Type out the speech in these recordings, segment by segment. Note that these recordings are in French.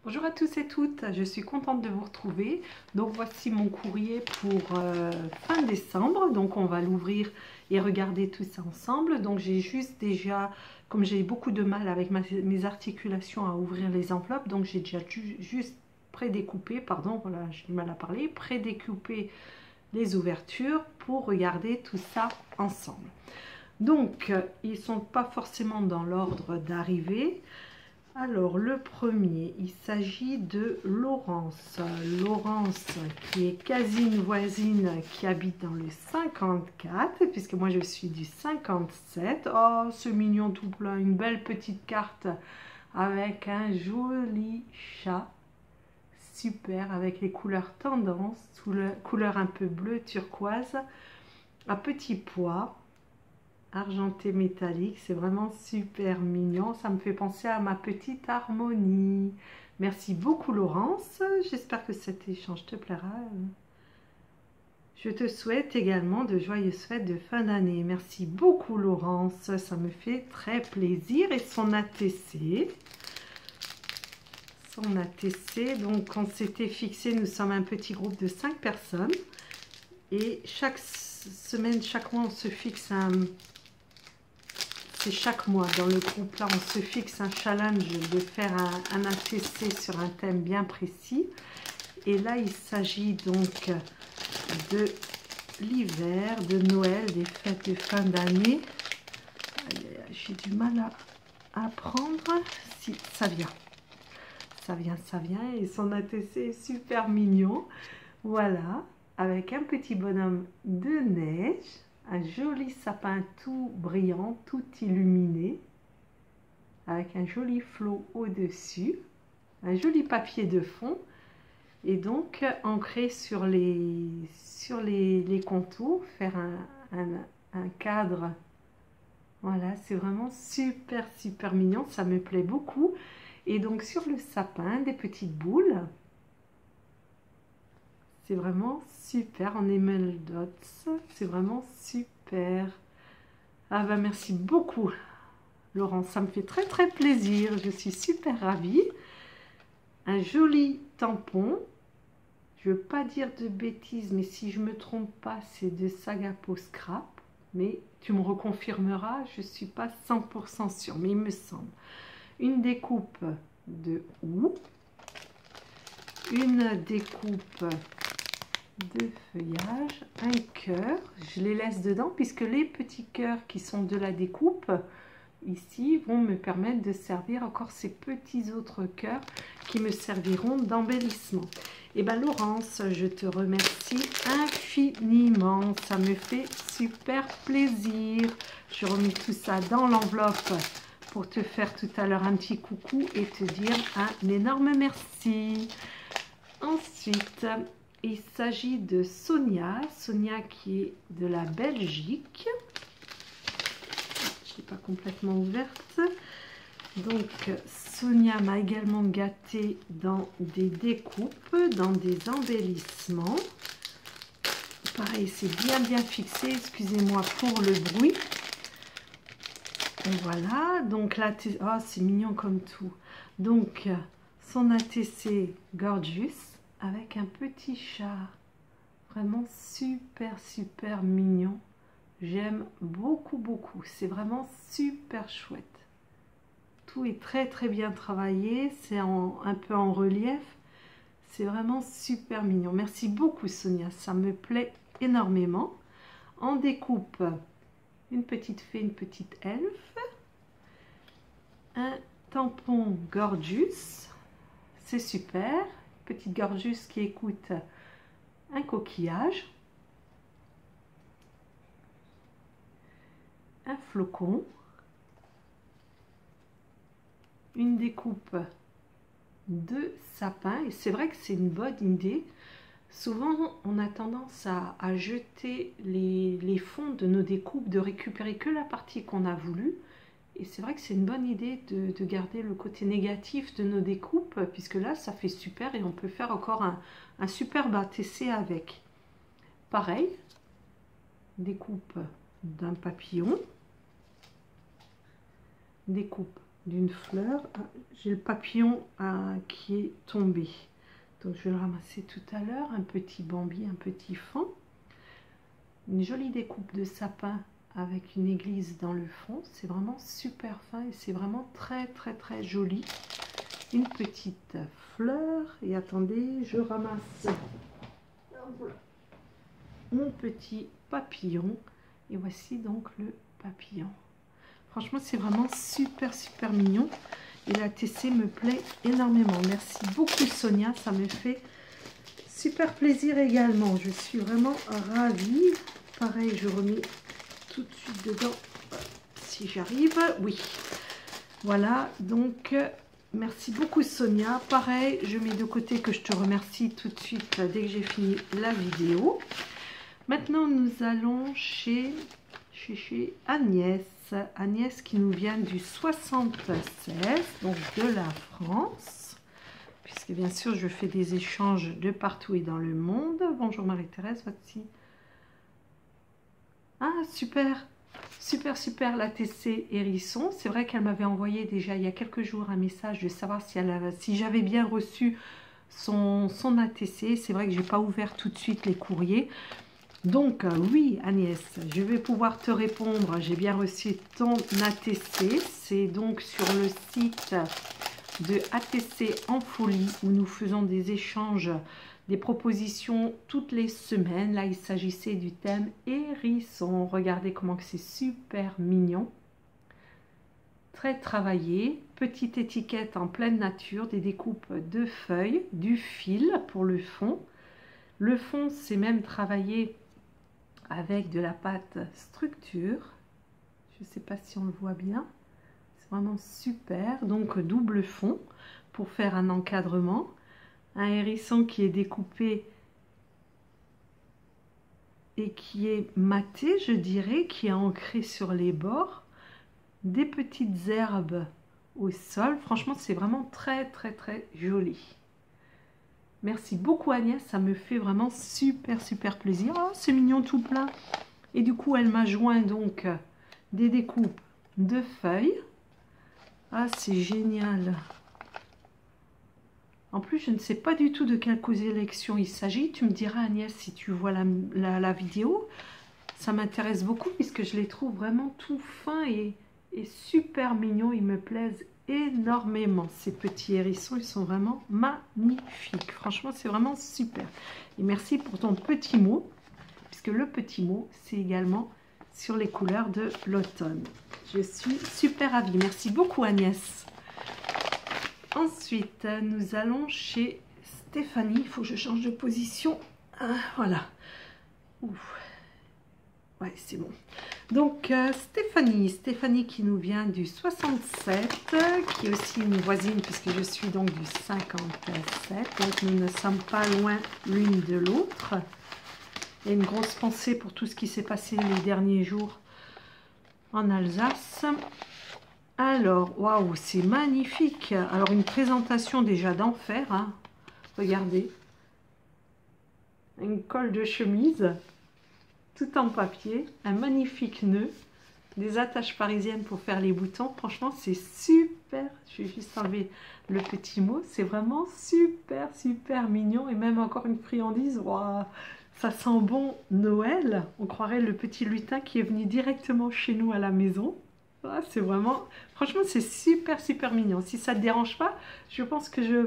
Bonjour à tous et toutes, je suis contente de vous retrouver. Donc voici mon courrier pour fin décembre. Donc on va l'ouvrir et regarder tout ça ensemble. Donc j'ai juste déjà, comme j'ai beaucoup de mal avec mes articulations à ouvrir les enveloppes, donc j'ai déjà juste prédécoupé, pardon, voilà, j'ai du mal à parler, prédécoupé les ouvertures pour regarder tout ça ensemble. Donc ils ne sont pas forcément dans l'ordre d'arrivée. Alors, le premier, il s'agit de Laurence. Laurence, qui est quasi une voisine qui habite dans le 54, puisque moi je suis du 57. Oh, ce mignon tout plein, une belle petite carte avec un joli chat. Super, avec les couleurs tendance, couleur un peu bleu turquoise, à petits pois. Argenté métallique, c'est vraiment super mignon, ça me fait penser à ma petite harmonie. Merci beaucoup Laurence, j'espère que cet échange te plaira. Je te souhaite également de joyeuses fêtes de fin d'année. Merci beaucoup Laurence, ça me fait très plaisir. Et son ATC, donc on s'était fixé, nous sommes un petit groupe de 5 personnes et chaque semaine, chaque mois on se fixe c'est chaque mois dans le groupe là, on se fixe un challenge de faire un ATC sur un thème bien précis. Et là, il s'agit donc de l'hiver, de Noël, des fêtes de fin d'année. J'ai du mal à apprendre. Si, ça vient. Ça vient. Et son ATC est super mignon. Voilà, avec un petit bonhomme de neige. Un joli sapin tout brillant, tout illuminé, avec un joli flot au-dessus, un joli papier de fond, et donc ancré sur les contours, faire un cadre. Voilà, c'est vraiment super mignon, ça me plaît beaucoup. Et donc sur le sapin, des petites boules. C'est vraiment super en Emel Dots. C'est vraiment super. Ah bah merci beaucoup Laurent, ça me fait très plaisir. Je suis super ravie. Un joli tampon. Je ne veux pas dire de bêtises, mais si je ne me trompe pas, c'est de Sagapo Scrap. Mais tu me reconfirmeras, je ne suis pas 100% sûre, mais il me semble. Une découpe de houx. Une découpe de feuillage, un cœur, je les laisse dedans puisque les petits cœurs qui sont de la découpe ici vont me permettre de servir encore ces petits autres cœurs qui me serviront d'embellissement. Et bien Laurence, je te remercie infiniment, ça me fait super plaisir. Je remets tout ça dans l'enveloppe pour te faire tout à l'heure un petit coucou et te dire un énorme merci. Ensuite, il s'agit de Sonia, qui est de la Belgique. Je n'ai pas complètement ouverte. Donc, Sonia m'a également gâtée dans des découpes, dans des embellissements. Pareil, c'est bien fixé, excusez-moi pour le bruit. Et voilà, donc là, oh, c'est mignon comme tout. Donc, son ATC Gorgeous, avec un petit chat, vraiment super mignon. J'aime beaucoup, c'est vraiment super chouette. Tout est très bien travaillé, c'est un peu en relief, c'est vraiment super mignon. Merci beaucoup Sonia, ça me plaît énormément. En découpe, une petite fée, une petite elfe, un tampon Gorgeous, c'est super. Petite Gorgeous qui écoute un coquillage, un flocon, une découpe de sapin. Et c'est vrai que c'est une bonne idée. Souvent, on a tendance à jeter les fonds de nos découpes, de récupérer que la partie qu'on a voulu. Et c'est vrai que c'est une bonne idée de garder le côté négatif de nos découpes, puisque là, ça fait super et on peut faire encore un superbe ATC avec. Pareil, découpe d'un papillon, découpe d'une fleur. Ah, j'ai le papillon qui est tombé. Donc je vais le ramasser tout à l'heure. Un petit bambi, un petit faon. Une jolie découpe de sapin avec une église dans le fond. C'est vraiment super fin et c'est vraiment très très très joli. Une petite fleur. Et attendez, je ramasse mon petit papillon. Et voici donc le papillon. Franchement, c'est vraiment super super mignon. Et la TC me plaît énormément. Merci beaucoup Sonia, ça me fait super plaisir également. Je suis vraiment ravie. Pareil, je remets tout de suite dedans si j'arrive. Oui, voilà, donc merci beaucoup Sonia. Pareil, je mets de côté que je te remercie tout de suite dès que j'ai fini la vidéo. Maintenant, nous allons chez Agnès. Agnès qui nous vient du 76, donc de la France. Puisque bien sûr, je fais des échanges de partout et dans le monde. Bonjour Marie-Thérèse, voici. Ah, super, super, super, la TC Hérisson. C'est vrai qu'elle m'avait envoyé déjà il y a quelques jours un message de savoir si j'avais bien reçu son ATC. C'est vrai que je n'ai pas ouvert tout de suite les courriers. Donc, oui, Agnès, je vais pouvoir te répondre. J'ai bien reçu ton ATC. C'est donc sur le site de ATC en folie où nous faisons des échanges, des propositions toutes les semaines. Là, il s'agissait du thème hérisson. Regardez comment c'est super mignon. Très travaillé. Petite étiquette en pleine nature, des découpes de feuilles, du fil pour le fond. Le fond, c'est même travaillé avec de la pâte structure. Je ne sais pas si on le voit bien. C'est vraiment super. Donc double fond pour faire un encadrement. Un hérisson qui est découpé et qui est maté, je dirais, qui est ancré sur les bords. Des petites herbes au sol. Franchement, c'est vraiment très très très joli. Merci beaucoup Agnès, ça me fait vraiment super super plaisir. Oh, c'est mignon tout plein. Et du coup, elle m'a joint donc des découpes de feuilles. Ah, c'est génial. En plus, je ne sais pas du tout de quelle collection il s'agit. Tu me diras Agnès si tu vois la vidéo. Ça m'intéresse beaucoup puisque je les trouve vraiment tout fins et super mignons. Ils me plaisent énormément. Ces petits hérissons, ils sont vraiment magnifiques. Franchement, c'est vraiment super. Et merci pour ton petit mot, puisque le petit mot, c'est également sur les couleurs de l'automne. Je suis super ravie. Merci beaucoup Agnès. Ensuite, nous allons chez Stéphanie. Il faut que je change de position. Ah, voilà. Ouf. Ouais, c'est bon. Donc, Stéphanie qui nous vient du 67, qui est aussi une voisine, puisque je suis donc du 57. Donc, nous ne sommes pas loin l'une de l'autre. Et une grosse pensée pour tout ce qui s'est passé les derniers jours en Alsace. Alors, waouh, c'est magnifique. Alors, une présentation déjà d'enfer. Hein. Regardez. Une colle de chemise. Tout en papier, un magnifique nœud, des attaches parisiennes pour faire les boutons. Franchement, c'est super. Je vais juste enlever le petit mot. C'est vraiment super, super mignon. Et même encore une friandise. Wow, ça sent bon Noël. On croirait le petit lutin qui est venu directement chez nous à la maison. Ah, c'est vraiment... Franchement, c'est super, super mignon. Si ça ne te dérange pas, je pense que je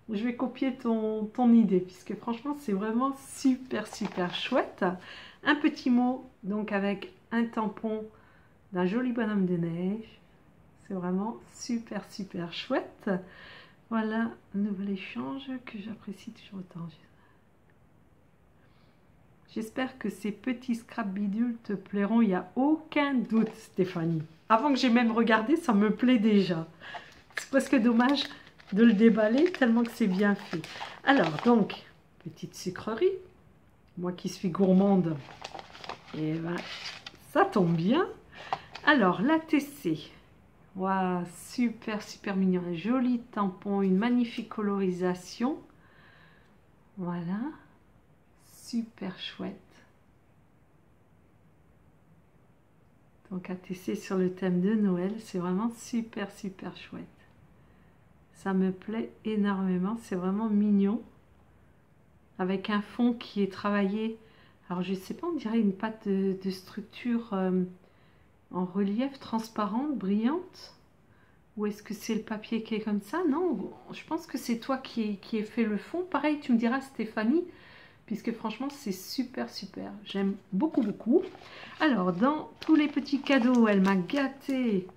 vais copier ton idée. Puisque franchement, c'est vraiment super, super chouette. Un petit mot, donc avec un tampon d'un joli bonhomme de neige. C'est vraiment super, super chouette. Voilà un nouvel échange que j'apprécie toujours autant. J'espère que ces petits scrap bidules te plairont. Il n'y a aucun doute, Stéphanie. Avant que j'ai même regardé, ça me plaît déjà. C'est presque dommage de le déballer tellement que c'est bien fait. Alors, donc, petite sucrerie. Moi qui suis gourmande. Et ben, ça tombe bien. Alors, l'ATC. Waouh, super, super mignon. Un joli tampon, une magnifique colorisation. Voilà. Super chouette. Donc à tisser sur le thème de Noël, c'est vraiment super chouette. Ça me plaît énormément, c'est vraiment mignon. Avec un fond qui est travaillé, alors je sais pas, on dirait une pâte de structure en relief transparente, brillante. Ou est-ce que c'est le papier qui est comme ça? Non, je pense que c'est toi qui ai fait le fond. Pareil, tu me diras Stéphanie, puisque franchement c'est super. J'aime beaucoup. Alors dans tous les petits cadeaux, elle m'a gâté.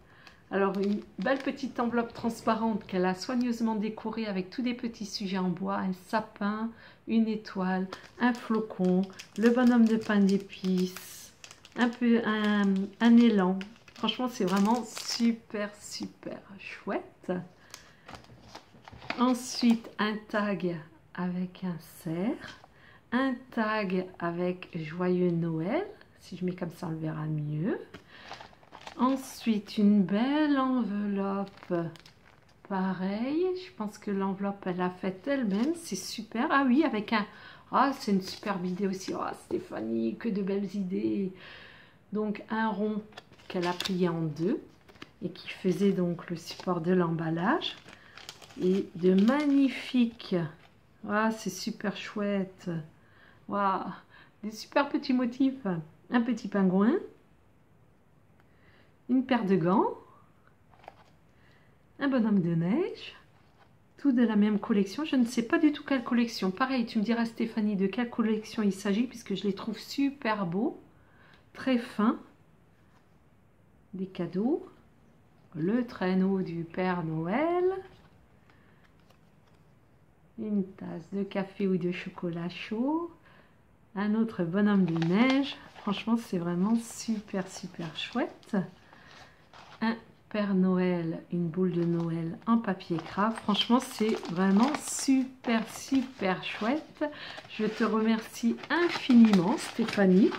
Alors une belle petite enveloppe transparente qu'elle a soigneusement décorée avec tous des petits sujets en bois, un sapin, une étoile, un flocon, le bonhomme de pain d'épices, un élan. Franchement c'est vraiment super chouette. Ensuite un tag avec un cerf, un tag avec Joyeux Noël, si je mets comme ça on le verra mieux. Ensuite, une belle enveloppe. Pareil, je pense que l'enveloppe, elle a fait elle-même. C'est super. Ah oui, avec un... Ah, c'est une superbe idée aussi. Ah, Stéphanie, que de belles idées. Donc, un rond qu'elle a plié en deux et qui faisait donc le support de l'emballage. Et de magnifiques... Ah, c'est super chouette. Waouh, des super petits motifs. Un petit pingouin. Une paire de gants, un bonhomme de neige, tout de la même collection. Je ne sais pas du tout quelle collection. Pareil, tu me diras Stéphanie de quelle collection il s'agit, puisque je les trouve super beaux, très fins. Des cadeaux, le traîneau du Père Noël, une tasse de café ou de chocolat chaud, un autre bonhomme de neige. Franchement, c'est vraiment super chouette. Un Père Noël, une boule de Noël en papier craft. Franchement, c'est vraiment super chouette. Je te remercie infiniment, Stéphanie.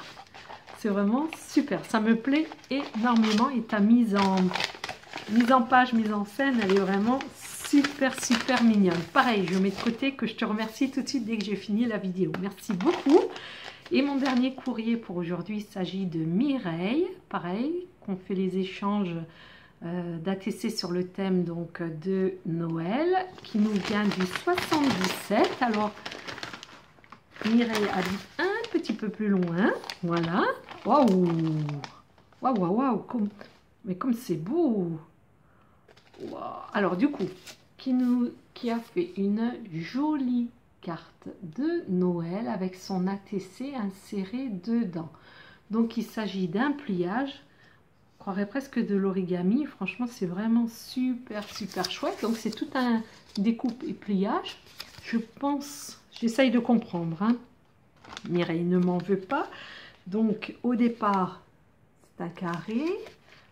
C'est vraiment super. Ça me plaît énormément. Et ta mise en page, mise en scène, elle est vraiment super mignonne. Pareil, je mets de côté que je te remercie tout de suite dès que j'ai fini la vidéo. Merci beaucoup. Et mon dernier courrier pour aujourd'hui, il s'agit de Mireille. Pareil, qu'on fait les échanges d'ATC sur le thème donc de Noël, qui nous vient du 77. Alors, Mireille habite un petit peu plus loin. Voilà. Waouh! Mais comme c'est beau! Wow. Alors, du coup, qui a fait une jolie carte de Noël avec son ATC inséré dedans. Donc il s'agit d'un pliage, on croirait presque de l'origami. Franchement c'est vraiment super chouette. Donc c'est tout un découpe et pliage. Je pense, j'essaye de comprendre, hein. Mireille ne m'en veut pas. Donc au départ c'est un carré,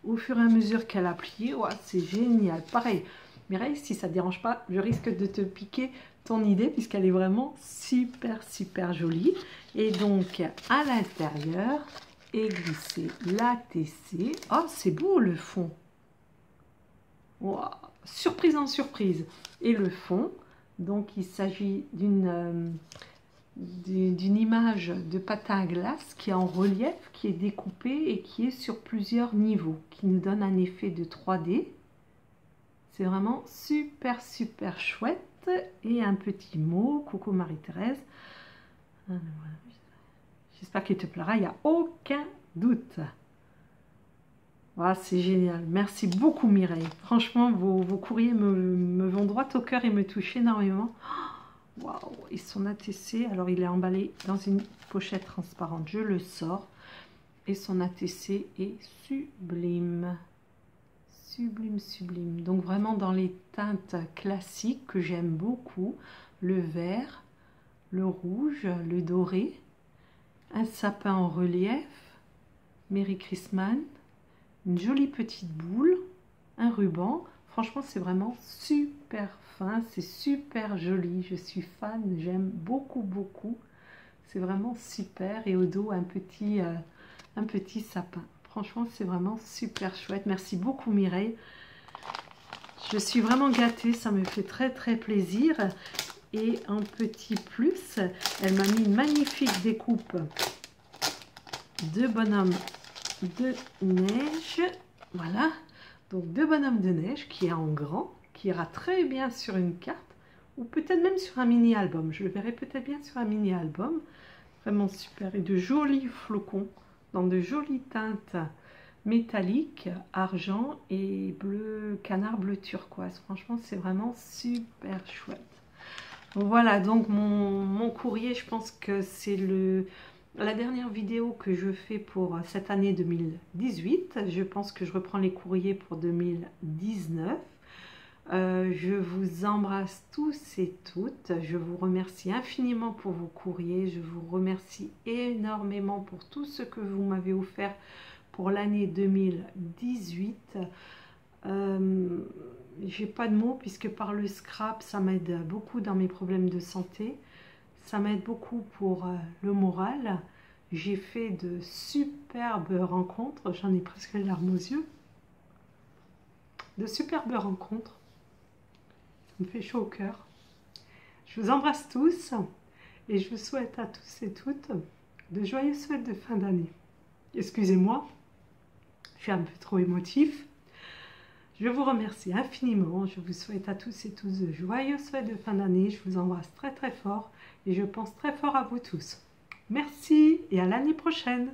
au fur et à mesure qu'elle a plié, ouais, c'est génial. Pareil Mireille, si ça ne dérange pas, je risque de te piquer ton idée puisqu'elle est vraiment super jolie. Et donc à l'intérieur est glissé l'ATC. Oh, c'est beau le fond. Wow. Surprise en surprise. Et le fond, donc il s'agit d'une image de patin à glace qui est en relief, qui est découpée et qui est sur plusieurs niveaux, qui nous donne un effet de 3D. C'est vraiment super chouette. Et un petit mot, coucou Marie-Thérèse. J'espère qu'il te plaira, il n'y a aucun doute. Voilà, c'est génial. Merci beaucoup Mireille. Franchement, vos courriers me vont droit au cœur et me touchent énormément. Waouh, et son ATC, alors il est emballé dans une pochette transparente. Je le sors. Et son ATC est sublime. Sublime. Donc vraiment dans les teintes classiques que j'aime beaucoup. Le vert, le rouge, le doré. Un sapin en relief. Merry Christmas. Une jolie petite boule. Un ruban. Franchement, c'est vraiment super fin. C'est super joli. Je suis fan. J'aime beaucoup. C'est vraiment super. Et au dos, un petit sapin. Franchement, c'est vraiment super chouette. Merci beaucoup Mireille. Je suis vraiment gâtée. Ça me fait très plaisir. Et en petit plus, elle m'a mis une magnifique découpe de bonhomme de neige. Voilà, donc 2 bonhommes de neige qui est en grand, qui ira très bien sur une carte ou peut-être même sur un mini-album. Je le verrai peut-être bien sur un mini-album. Vraiment super. Et de jolis flocons dans de jolies teintes métalliques, argent et bleu canard, bleu turquoise. Franchement, c'est vraiment super chouette. Voilà, donc mon courrier, je pense que c'est la dernière vidéo que je fais pour cette année 2018. Je pense que je reprends les courriers pour 2019. Je vous embrasse tous et toutes. Je vous remercie infiniment pour vos courriers. Je vous remercie énormément pour tout ce que vous m'avez offert pour l'année 2018. J'ai pas de mots puisque par le scrap, ça m'aide beaucoup dans mes problèmes de santé. Ça m'aide beaucoup pour le moral. J'ai fait de superbes rencontres. J'en ai presque les larmes aux yeux. De superbes rencontres. Ça me fait chaud au cœur. Je vous embrasse tous et je vous souhaite à tous et toutes de joyeuses fêtes de fin d'année. Excusez-moi, je suis un peu trop émotif. Je vous remercie infiniment. Je vous souhaite à tous et tous de joyeuses fêtes de fin d'année. Je vous embrasse très très fort et je pense très fort à vous tous. Merci et à l'année prochaine.